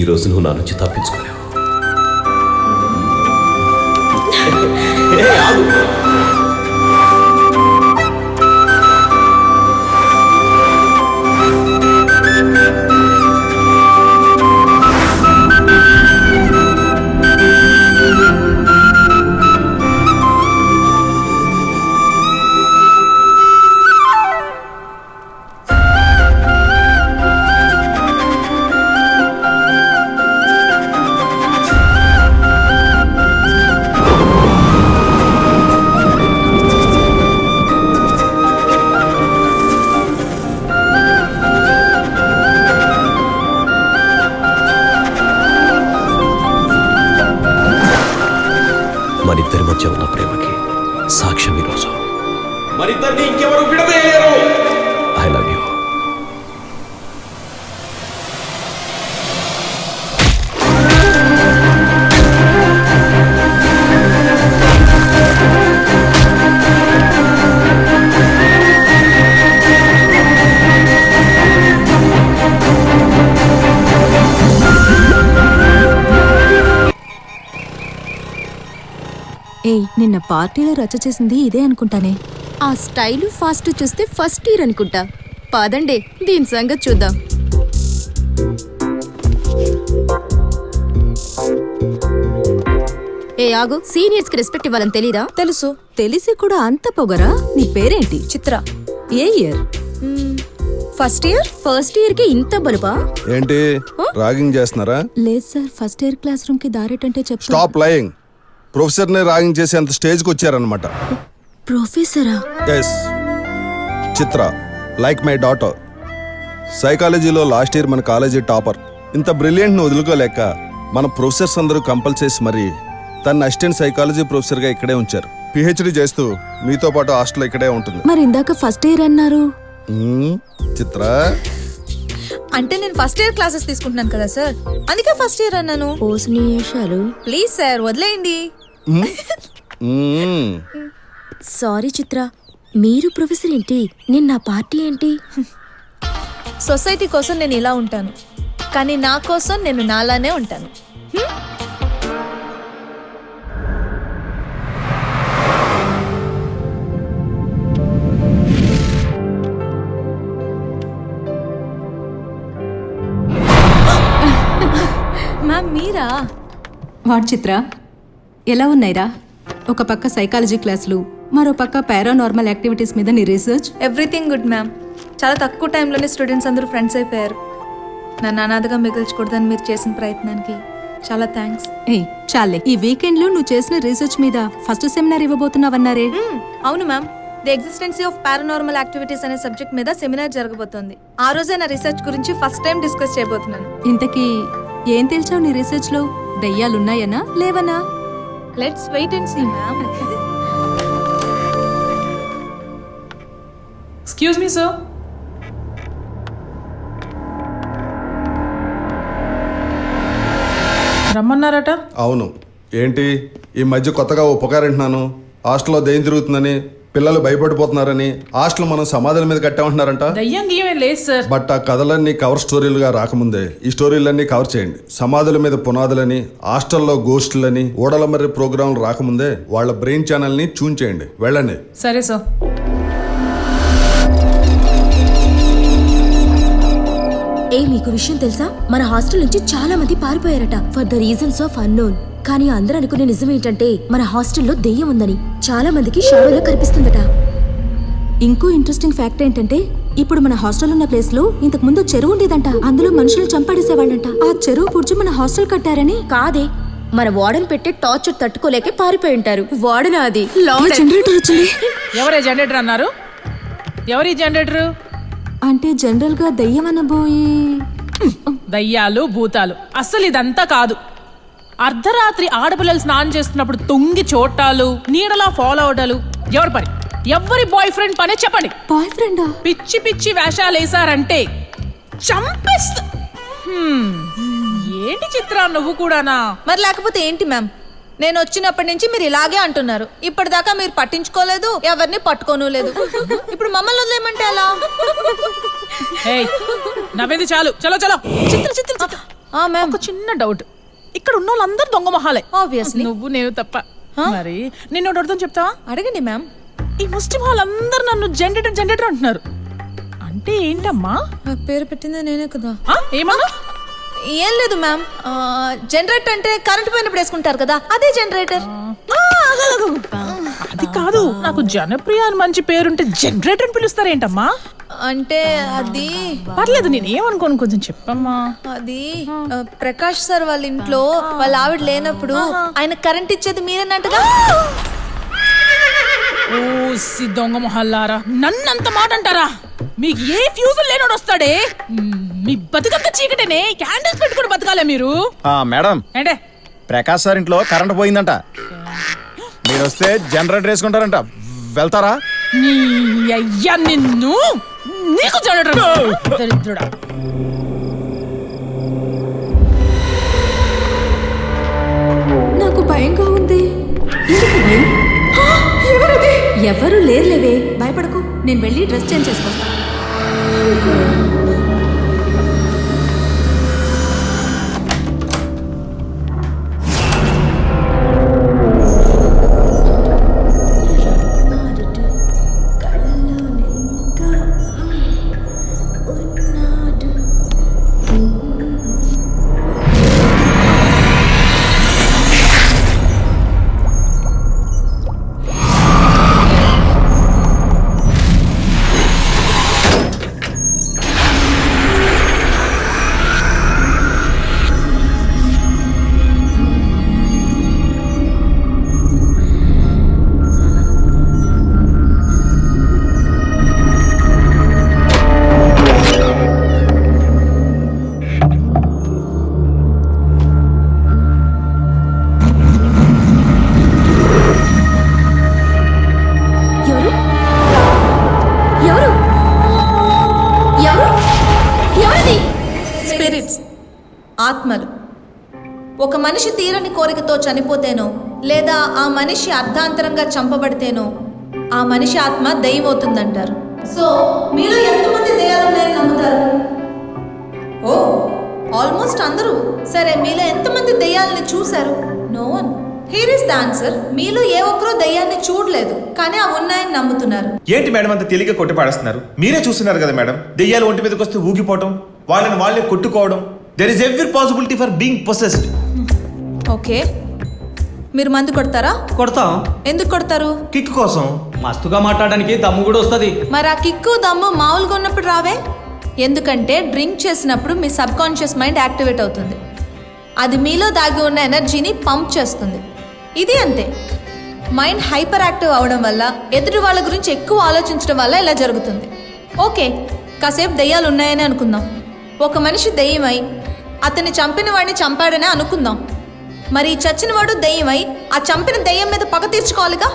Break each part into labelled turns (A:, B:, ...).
A: ఈ రోజు నువ్వు నా నుంచి తప్పించుకోలేవు. మనిద్దరి మధ్య ఉన్న ప్రేమకి సాక్ష్యం ఈరోజు. మనిద్దరిని ఇంకెవరు విడదీయలేరు. I love you.
B: ఏయ్, నిన్న పార్టీలో రచ్చ చేసింది ఇదే అనుకుంటానే.
C: ఆ స్టైలు ఫాస్ట్ చూస్తే ఫస్ట్ ఇయర్ అనుకుంటా. పదండి దీని సంగతి చూద్దాం. ఏ ఆగు, సీనియర్స్ కి రెస్పెక్ట్ ఇవ్వాలని తెలీదా?
B: తెలుసు. తెలిసి కూడా అంత పొగరా? నీ పేరేంటి?
D: చిత్ర.
B: ఏ year?
D: First year.
C: First year కి ఇంత బలుపా?
E: ఏంటి రాగింగ్ చేస్తున్నారా?
B: లేదు sir, first year class room కి దారేటంటే చెప్తా.
E: Stop lying. ప్రొఫెసర్ ని రాగింగ్ చేసి అంత స్టేజ్ కి వచ్చారనమాట.
C: ప్రొఫెసరా?
E: Yes, Chitra like my daughter. సైకాలజీలో లాస్ట్ ఇయర్ మన కాలేజీ టాపర్. ఇంత బ్రిలియంట్ ను వదులుకోలేక మన ప్రొఫెసర్స్ అందరూ కంపల్ చేసి మరి తన అసిస్టెంట్ సైకాలజీ ప్రొఫెసర్ గా ఇక్కడే ఉంచారు. పిహెచ్డి చేస్తూ మీతో పాటు హాస్టల్ ఇక్కడే ఉంటుంది.
B: మరి ఇందాక ఫస్ట్ ఇయర్ అన్నారు.
E: చిత్ర
D: అంటే నేను ఫస్ట్ ఇయర్ క్లాసెస్ తీసుకుంటున్నాను కదా సార్, అందుకే ఫస్ట్ ఇయర్ అన్నాను.
C: పోస్నియేషాలు.
D: ప్లీజ్ సార్ వదిలేయండి.
C: సారీ చిత్ర, మీరు ప్రొఫెసర్ ఏంటి, నేను నా పార్టీ ఏంటి?
D: సొసైటీ కోసం నేను ఇలా ఉంటాను, కానీ నా కోసం నేను నాలానే ఉంటాను. Ma'am Meera?
B: వాట్ చిత్ర, ఎలా ఉన్నాయిరా? ఒక పక్క సైకాలజీ క్లాసులు, మరో పక్క పారానార్మల్ యాక్టివిటీస్ మీద నీ రీసెర్చ్.
D: Everything good ma'am. చాలా తక్కువ టైంలోనే స్టూడెంట్స్ అందరూ ఫ్రెండ్స్ అయిపోయారు. నన్ను అనాథగా మిగిల్చకూడదని మీరు చేసిన ప్రయత్నానికి చాలా థ్యాంక్స్.
B: ఏయ్ చాలే, ఈ వీకెండ్ లో నువ్వు చేసిన రీసెర్చ్ మీద ఫస్ట్ సెమినార్ ఇవ్వబోతున్నావన్నారే?
D: అవును ma'am, the existency of paranormal activities అనే సబ్జెక్ట్ మీద సెమినార్ జరగబోతోంది. ఆ రోజే నా రీసెర్చ్ గురించి ఫస్ట్ టైం డిస్కస్ చేయబోతున్నాను.
B: ఇంతకీ ఏం తెలిసావు నీ రీసెర్చ్ లో? దయ్యాలున్నాయనా లేవనా?
D: Let's wait and see ma'am.
F: Excuse me sir. రమ్మన్నారట?
E: అవును. ఏంటి ఈ మధ్య కొత్తగా ఓ పుకారంటున్నాను, హాస్టల్లో దెయ్యం తిరుగుతుందని, పిల్లలు భయపడిపోతున్నారని. హాస్టల్ మనం సమాధుల మీద కట్టామంటున్నారంట.
F: దయ్యం గీయమే లేదు సార్.
E: బట్ ఆ కథలన్నీ కవర్ స్టోరీలుగా రాకముందే ఈ స్టోరీలన్నీ కవర్ చేయండి. సమాధుల మీద పునాదులని, హాస్టల్లో గోస్టులని, ఓడల మర్రి ప్రోగ్రాంలు రాకముందే వాళ్ళ బ్రెయిన్ ఛానల్ ని ట్యూన్ చేయండి. వెళ్ళండి.
F: సరే సార్.
C: ఏ మీకు విషయం తెలుసా, మన హాస్టల్ నుంచి చాలా మంది పారిపోయారట for the reasons of unknown. కానీ అందరూ అనుకునే నిజం ఏంటంటే మన హాస్టల్లో దెయ్యం ఉందని. చాలా మందికి షాడోలో కనిపిస్తుందట.
B: ఇంకో ఇంట్రెస్టింగ్ ఫ్యాక్ట్ ఏంటంటే, ఇప్పుడు మన హాస్టల్ ఉన్న ప్లేస్ లో ఇంతకు ముందు చెరువు ఉండేదంట. అందులో మనుషులు చంపడేసేవాళ్ళంట. ఆ చెరువు పుడిచి మన హాస్టల్ కట్టారని.
C: కాదే, మన వార్డెన్ పెట్టే టార్చర్ తట్టుకోలేకే పారిపోయి ఉంటారు. వార్డెన్ అది.
B: జనరేటర్ వచ్చింది.
F: ఎవరే జనరేటర్ అన్నారు? ఎవరి జనరేటర్?
B: అంటే జనరల్ గా దయ్యం అనబోయి
F: దయ్యాలు భూతాలు అస్సలు ఇదంతా కాదు. అర్ధరాత్రి ఆడపిల్లలు స్నానం చేస్తున్నప్పుడు తొంగి చోటాలు, నీడలా ఫాలో అవడాలు ఎవరి పని? ఎవరి బాయ్ ఫ్రెండ్ పనే చెప్పండి.
B: బాయ్ ఫ్రెండా?
F: పిచ్చి పిచ్చి వేషాలు వేసారంటే చంపేస్తా. ఏంటి చిత్ర నువ్వు కూడానా?
D: మరి లేకపోతే ఏంటి మ్యామ్? నేను వచ్చినప్పటి నుంచి మీరు ఇలాగే అంటున్నారు. ఇప్పటిదాకా మీరు పట్టించుకోలేదు, ఎవరిని పట్టుకోను లేదు. ఇప్పుడు మమ్మల్ని వదిలేయమంటే ఎలా?
F: నవ్వేది చాలు. చలో చలో.
D: చిత్ర చిత్ర చిత్ర
F: ఒక చిన్న డౌట్, ఇక్కడ ఉన్న వాళ్ళందరూ దొంగ మొహాలే
D: Obviously.
F: నువ్వు నేను తప్ప. మరి నిన్ను ఒకటి అర్థం చెప్తావా?
D: అడగండి మ్యామ్.
F: ఈ ముస్లిం వాళ్ళందరూ నన్ను జనరేటర్ అంటున్నారు. అంటే ఏంటమ్మా?
D: ఆ పేరు పెట్టిందే నేనే కదా.
F: ఏమన్నా?
D: ఏం లేదు మ్యామ్, జనరేటర్ అంటే కరెంట్ పోయినప్పుడు వేసుకుంటారు కదా, అదే జనరేటర్.
F: అది కాదు, నాకు జనప్రియ అని మంచి పేరుంటే జనరేటర్ అని పిలుస్తారేంటమ్మా?
D: అంటే అది
F: పర్లేదు, నేనేమనుకోను, కొంచెం చెప్పమ్మా.
D: అది ప్రకాష్ సార్ వాళ్ళ ఇంట్లో వాళ్ళ ఆవిడ లేనప్పుడు ఆయన కరెంట్ ఇచ్చేది మీరేనట్టుగా.
F: ఓ సి దొంగ మొహల్లారా, నన్నంత మాట అంటారా? మీకు ఏ ఫ్యూజ్ లేనోడు వస్తాడే? మీ బతుకంత చీకటేనే, క్యాండిల్స్ పెట్టుకుని బతకాలే మీరు.
G: మేడం,
F: ఏంటే
G: ప్రకాష్ సార్ ఇంట్లో కరెంట్ పోయిందంట. మీరు వస్తే జనరేటర్ వేసుకుంటారంట. వెళ్తారా?
F: నీ అయ్యా నిన్ను, నీకు జనరేటర్ దరిద్రుడా.
B: నాకు భయంగా ఉంది. ఎందుకు భయం? ఎవరది? ఎవరు లేరులేవే, భయపడకు. నేను వెళ్ళి డ్రెస్ చేంజ్ చేసుకొస్తా.
D: స్పిరిట్స్, ఆత్మలు. ఒక మనిషి తీరని కోరికతో చనిపోతేనో లేదా ఆ మనిషి అర్ధాంతరంగా చంపబడితేనో ఆ మనిషి ఆత్మ దెయ్యం అవుతుందంటారు. సో మీలో ఎంతమంది దెయ్యాలున్నాయని నమ్ముతారు? ఓ, ఆల్మోస్ట్ అందరూ. సరే, మీలో ఎంతమంది దెయ్యాలని చూశారు? No one. Here is the answer. మీలో ఏ ఒక్కరూ దెయ్యాన్ని చూడలేదు, కానీ అవి ఉన్నాయని నమ్ముతున్నారు.
H: ఏంటి మేడం అంత తేలిక కొట్టి పాడేస్తున్నారు? మీరే చూస్తున్నారు కదా మేడం, దెయ్యాలు ఒంటి మీదకి వస్తే ఊగిపోవడం, వాళ్ళని వాళ్ళే కొట్టుకోవడం. There is every possibility for being possessed.
D: Okay, మీరు మందు కొడతారా?
A: కొడతాం.
D: ఎందుకు కొడతారు?
H: కిక్ కోసం.
A: మస్తుగా మాట్లాడడానికి దమ్ము కూడా వస్తుంది.
D: మరి ఆ కిక్కు దమ్ము మామూలుగా ఉన్నప్పుడు రావే? ఎందుకంటే డ్రింక్ చేసినప్పుడు మీ సబ్ కాన్షియస్ మైండ్ యాక్టివేట్ అవుతుంది. అది మీలో దాగి ఉన్న ఎనర్జీని పంప్ చేస్తుంది. ఇది అంతే. మైండ్ హైపర్ యాక్టివ్ అవడం వల్ల, ఎదుటి వాళ్ళ గురించి ఎక్కువ ఆలోచించడం వల్ల ఇలా జరుగుతుంది. ఓకే, కాసేపు దెయ్యాలు ఉన్నాయని అనుకుందాం. ఒక మనిషి దెయ్యమై అతన్ని చంపిన వాడిని చంపాడనే అనుకుందాం. మరి ఈ చచ్చిన వాడు దెయ్యమై ఆ చంపిన దెయ్యం మీద పగ తీర్చుకోవాలిగా.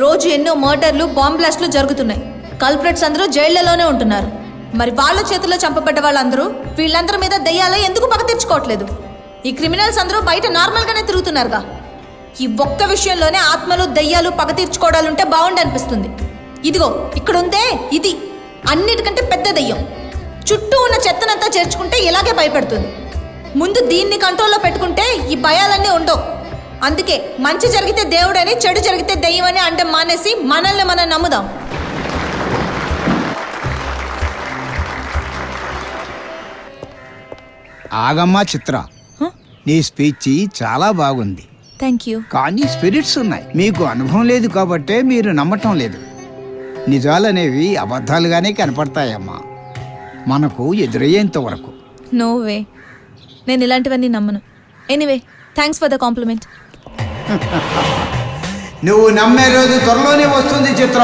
D: రోజు ఎన్నో మర్డర్లు, బాంబ్ బ్లాస్ట్లు జరుగుతున్నాయి. కల్ప్రిట్స్ అందరూ జైళ్లలోనే ఉంటున్నారు. మరి వాళ్ళ చేతిలో చంపబడ్డ వాళ్ళందరూ వీళ్ళందరి మీద దెయ్యాలు ఎందుకు పగ తీర్చుకోవట్లేదు? ఈ క్రిమినల్స్ అందరూ బయట నార్మల్గానే తిరుగుతున్నారుగా. ఈ ఒక్క విషయంలోనే ఆత్మలు, దెయ్యాలు పగ తీర్చుకోవడాలుంటే బాగుండి అనిపిస్తుంది. ఇదిగో ఇక్కడ ఉందే, ఇది అన్నిటికంటే పెద్ద దెయ్యం. చుట్టూ ఉన్న చెత్తనంతా చేర్చుకుంటే ఇలాగే భయపెడుతుంది. ముందు దీన్ని కంట్రోల్లో పెట్టుకుంటే ఈ భయాలన్నీ ఉండవు. అందుకే మంచి జరిగితే దేవుడని, చెడు జరిగితే దెయ్యం అని అంటే మానేసి మనల్ని మనం నమ్ముదాం.
I: ఆగమ్మా చిత్ర, నీ స్పీచ్ చాలా బాగుంది.
D: Thank you.
I: కానీ స్పిరిట్స్ ఉన్నాయి. మీకు అనుభవం లేదు కాబట్టే మీరు నమ్మటం లేదు. నిజాలనేవి అబద్ధాలుగానే కనపడతాయమ్మా, మనకు ఎదురయ్యేంత వరకు.
D: నో వే, నేను ఇలాంటివన్నీ నమ్మను. Anyway, thanks for the complement.
I: నువ్వు నమ్మే రోజు త్వరలోనే వస్తుంది చిత్ర.